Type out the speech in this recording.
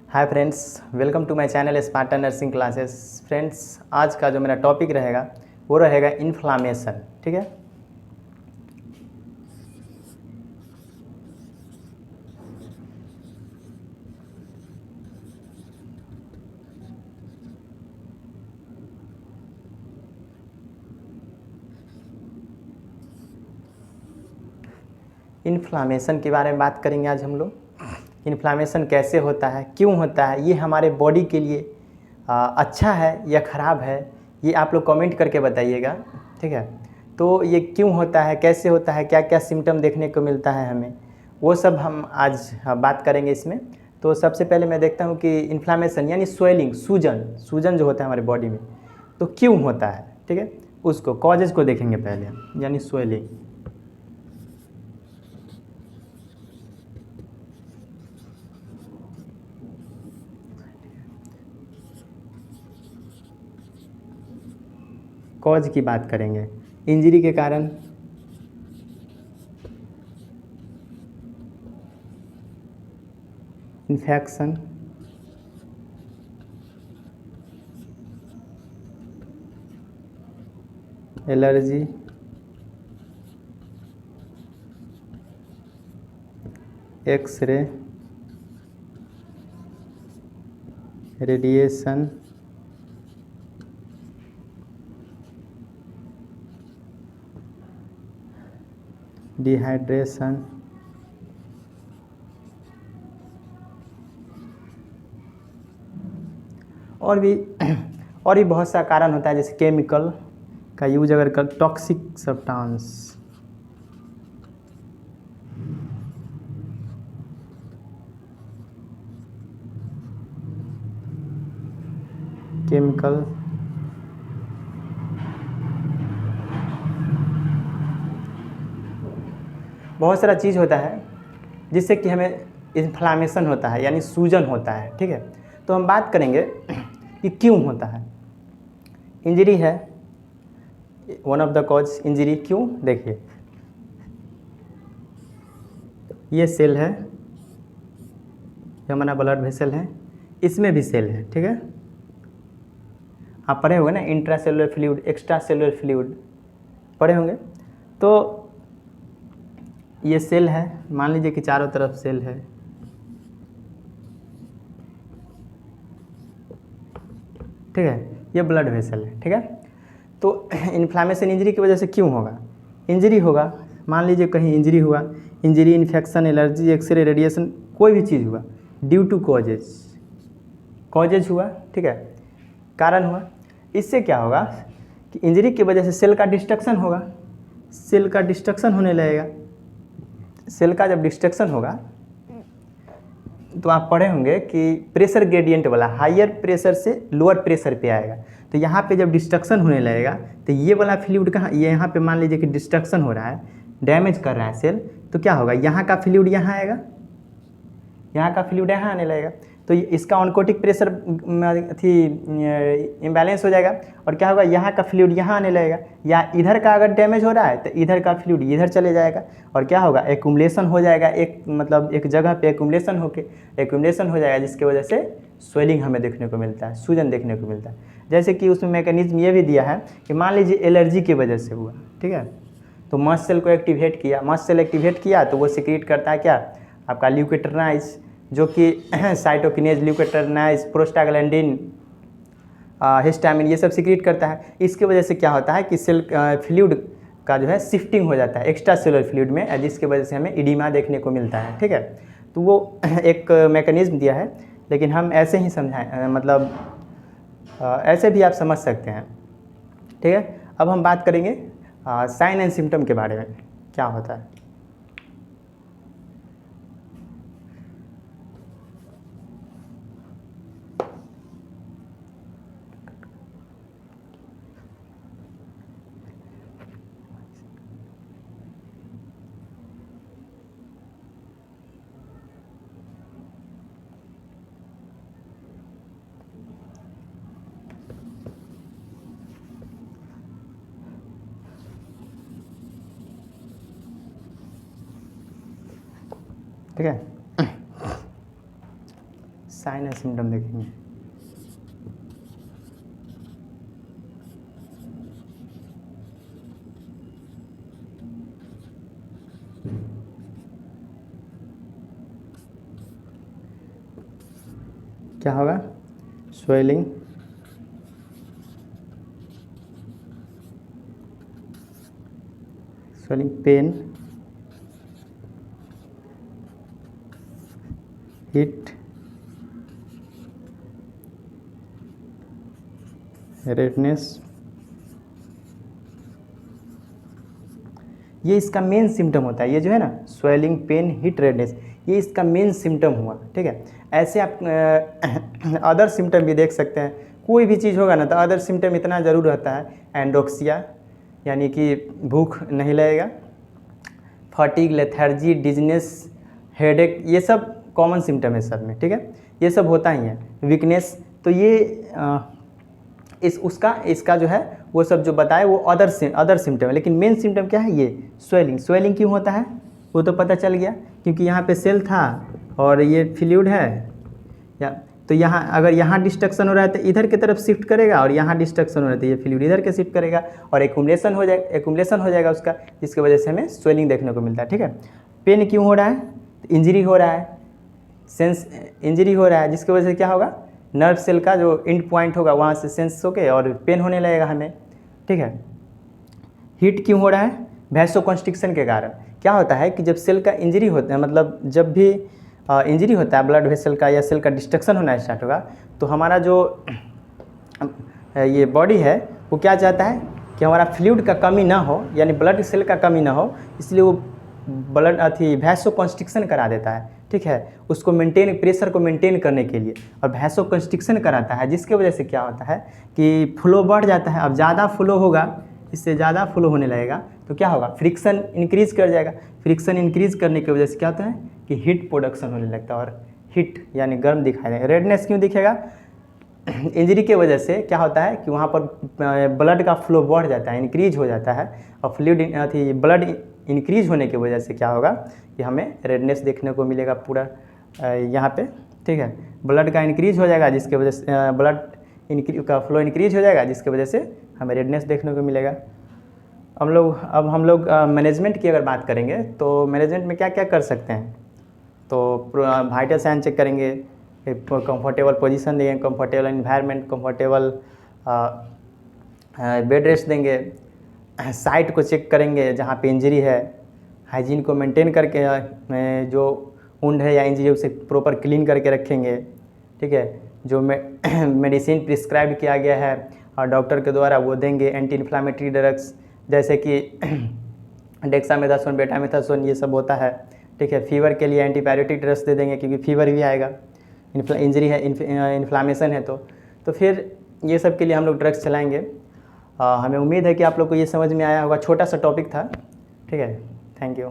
Hi friends, welcome to my channel Spartan nursing classes. Friends, आज का जो मेरा टॉपिक रहेगा वो रहेगा इन्फ्लामेशन। ठीक है। इन्फ्लामेशन के बारे में बात करेंगे आज हम लोग। इन्फ्लामेशन कैसे होता है, क्यों होता है, ये हमारे बॉडी के लिए अच्छा है या ख़राब है, ये आप लोग कमेंट करके बताइएगा। ठीक है। तो ये क्यों होता है, कैसे होता है, क्या क्या सिम्टम देखने को मिलता है हमें, वो सब हम आज बात करेंगे इसमें। तो सबसे पहले मैं देखता हूँ कि इन्फ्लामेशन यानी स्वेलिंग, सूजन सूजन जो होता है हमारे बॉडी में, तो क्यों होता है। ठीक है। उसको कॉजेज़ को देखेंगे पहले हम, यानी स्वेलिंग। कॉज की बात करेंगे, इंजरी के कारण, infection, allergy, x ray, radiation, dehydration, और भी और भी बहुत सा कारण होता है, जैसे केमिकल का यूज अगर कर, टॉक्सिक सब्सटेंस, केमिकल, बहुत सारा चीज़ होता है जिससे कि हमें इन्फ्लामेशन होता है, यानी सूजन होता है। ठीक है। तो हम बात करेंगे कि क्यों होता है। इंजरी है one of the cause. Injury क्यों, देखिए ये सेल है, ये हमारा ब्लड वेसल है, इसमें भी सेल है। ठीक है। आप पढ़े होंगे ना, intra cellular fluid, extra cellular fluid पढ़े होंगे। तो ये सेल है, मान लीजिए कि चारों तरफ सेल है। ठीक है। ये ब्लड वेसल है। ठीक है। तो इन्फ्लामेशन इंजरी की वजह से क्यों होगा, इंजरी होगा, मान लीजिए कहीं इंजरी हुआ, injury, infection, allergy, x ray, radiation, कोई भी चीज़ हुआ, ड्यू टू कॉजेज, कॉजेज हुआ। ठीक है। कारण हुआ। इससे क्या होगा कि इंजरी की वजह से सेल का डिस्ट्रक्शन होगा, सेल का डिस्ट्रक्शन होने लगेगा। सेल का जब डिस्ट्रक्शन होगा तो आप पढ़े होंगे कि प्रेशर ग्रेडियंट वाला हायर प्रेशर से लोअर प्रेशर पे आएगा। तो यहाँ पे जब डिस्ट्रक्शन होने लगेगा तो ये वाला फ्लूइड कहाँ, ये यहाँ पे मान लीजिए कि डिस्ट्रक्शन हो रहा है, डैमेज कर रहा है सेल, तो क्या होगा, यहाँ का फ्लूइड यहाँ आएगा, यहाँ का फ्लूइड यहाँ आने लगेगा। तो इसका ऑनकोटिक प्रेशर थी इम्बैलेंस हो जाएगा, और क्या होगा, यहाँ का फ्लूइड यहाँ आने लगेगा, या इधर का अगर डैमेज हो रहा है तो इधर का फ्लूइड इधर चले जाएगा, और क्या होगा, एक्यूमुलेशन हो जाएगा, एक मतलब एक जगह पे एक्यूमुलेशन हो जाएगा, जिसकी वजह से स्वेलिंग हमें देखने को मिलता है, सूजन देखने को मिलता है। जैसे कि उसमें मैकेनिज्म ये भी दिया है कि मान लीजिए एलर्जी की वजह से हुआ। ठीक है। तो मस्ट सेल को एक्टिवेट किया, मस्ट सेल एक्टिवेट किया तो वो सिक्रीट करता है क्या, आपका ल्यूकेटरनाइज, जो कि साइटोकिनेज, ल्यूकेटरनाइज, प्रोस्टाग्लैंडिन, हिस्टामिन, ये सब सिक्रीट करता है। इसकी वजह से क्या होता है कि सेल फ्लूइड का जो है शिफ्टिंग हो जाता है एक्स्ट्रा सेलुलर फ्लूइड में, जिसकी वजह से हमें इडिमा देखने को मिलता है। ठीक है। तो वो एक मैकेनिज्म दिया है, लेकिन हम ऐसे ही समझाएं, मतलब ऐसे भी आप समझ सकते हैं। ठीक है। अब हम बात करेंगे साइन एंड सिम्टम के बारे में, क्या होता है। ठीक है। साइन एंड सिम्टम देखेंगे। क्या होगा? स्वेलिंग, पेन, हीट, रेडनेस, ये इसका मेन सिम्टम होता है। ये जो है ना स्वेलिंग, पेन, हीट, रेडनेस, ये इसका मेन सिम्टम हुआ। ठीक है, ऐसे आप अदर सिम्टम भी देख सकते हैं। कोई भी चीज़ होगा ना तो अदर सिम्टम इतना ज़रूर रहता है, एंडोक्सिया यानी कि भूख नहीं लगेगा, फटीग, लेथर्जी, डिजनेस, हेडेक, ये सब कॉमन सिम्टम है सब में। ठीक है, ये सब होता ही है। वीकनेस, तो ये इसका जो है वो सब जो बताए वो अदर सिम्टम है, लेकिन मेन सिम्टम क्या है? ये स्वेलिंग। स्वेलिंग क्यों होता है वो तो पता चल गया, क्योंकि यहाँ पे सेल था और ये फ्लूइड है, या तो यहाँ अगर यहाँ डिस्ट्रक्शन हो रहा है तो इधर की तरफ शिफ्ट करेगा, और यहाँ डिस्ट्रक्शन हो रहा है तो ये फ्लूइड इधर के शिफ्ट करेगा, और एक्युमुलेशन हो जाएगा उसका, जिसकी वजह से हमें स्वेलिंग देखने को मिलता है। ठीक है, पेन क्यों हो रहा है? तो इंजरी हो रहा है, सेंस इंजरी हो रहा है, जिसकी वजह से क्या होगा? नर्व सेल का जो एंड पॉइंट होगा वहाँ से सेंस होके और पेन होने लगेगा हमें। ठीक है, हीट क्यों हो रहा है? वैसोकंस्ट्रिक्शन के कारण। क्या होता है कि जब सेल का इंजरी होता है, मतलब जब भी इंजरी होता है ब्लड वेसल का या सेल का डिस्ट्रक्शन होना स्टार्ट होगा, तो हमारा जो ये बॉडी है वो क्या चाहता है कि हमारा फ्लूइड का कमी ना हो, यानी ब्लड सेल का कमी ना हो, इसलिए वो ब्लड वैसोकंस्ट्रिक्शन करा देता है। ठीक है, उसको प्रेशर को मेंटेन करने के लिए, और वैसोकंस्ट्रिक्शन कराता है, जिसके वजह से क्या होता है कि फ्लो बढ़ जाता है। अब ज़्यादा फ्लो होगा, इससे ज़्यादा फ्लो होने लगेगा तो क्या होगा? फ्रिक्शन इंक्रीज कर जाएगा। फ्रिक्शन इंक्रीज करने की वजह से क्या होता है कि हीट प्रोडक्शन होने लगता है, और हीट यानी गर्म दिखाई देगा। रेडनेस क्यों दिखेगा? इंजरी के वजह से क्या होता है कि वहाँ पर ब्लड का फ्लो बढ़ जाता है, इंक्रीज हो जाता है, और ब्लड इंक्रीज होने की वजह से क्या होगा कि हमें रेडनेस देखने को मिलेगा पूरा यहाँ पे। ठीक है, ब्लड का इंक्रीज हो जाएगा, जिसके वजह से ब्लड का फ्लो इंक्रीज हो जाएगा, जिसकी वजह से हमें रेडनेस देखने को मिलेगा। अब हम लोग मैनेजमेंट की अगर बात करेंगे तो मैनेजमेंट में क्या क्या कर सकते हैं? तो वाइटल साइन चेक करेंगे, कंफर्टेबल पोजीशन देंगे, comfortable environment, comfortable bed rest देंगे, साइट को चेक करेंगे जहाँ पे इंजरी है, हाइजीन को मेंटेन करके जो वुंड है या इंजरी है उसे प्रॉपर क्लीन करके रखेंगे। ठीक है, जो मेडिसिन प्रिस्क्राइब किया गया है और डॉक्टर के द्वारा वो देंगे। एंटी इन्फ्लामेटरी ड्रग्स जैसे कि डेक्सामेथासोन, बेटामेथासोन, ये सब होता है। ठीक है, फीवर के लिए एंटीबायोटिक ड्रग्स दे देंगे, क्योंकि फीवर भी आएगा, इंजरी है, इन्फ्लामेशन है, तो फिर ये सब के लिए हम लोग ड्रग्स चलाएंगे। हमें उम्मीद है कि आप लोग को ये समझ में आया होगा। छोटा सा टॉपिक था। ठीक है, थैंक यू।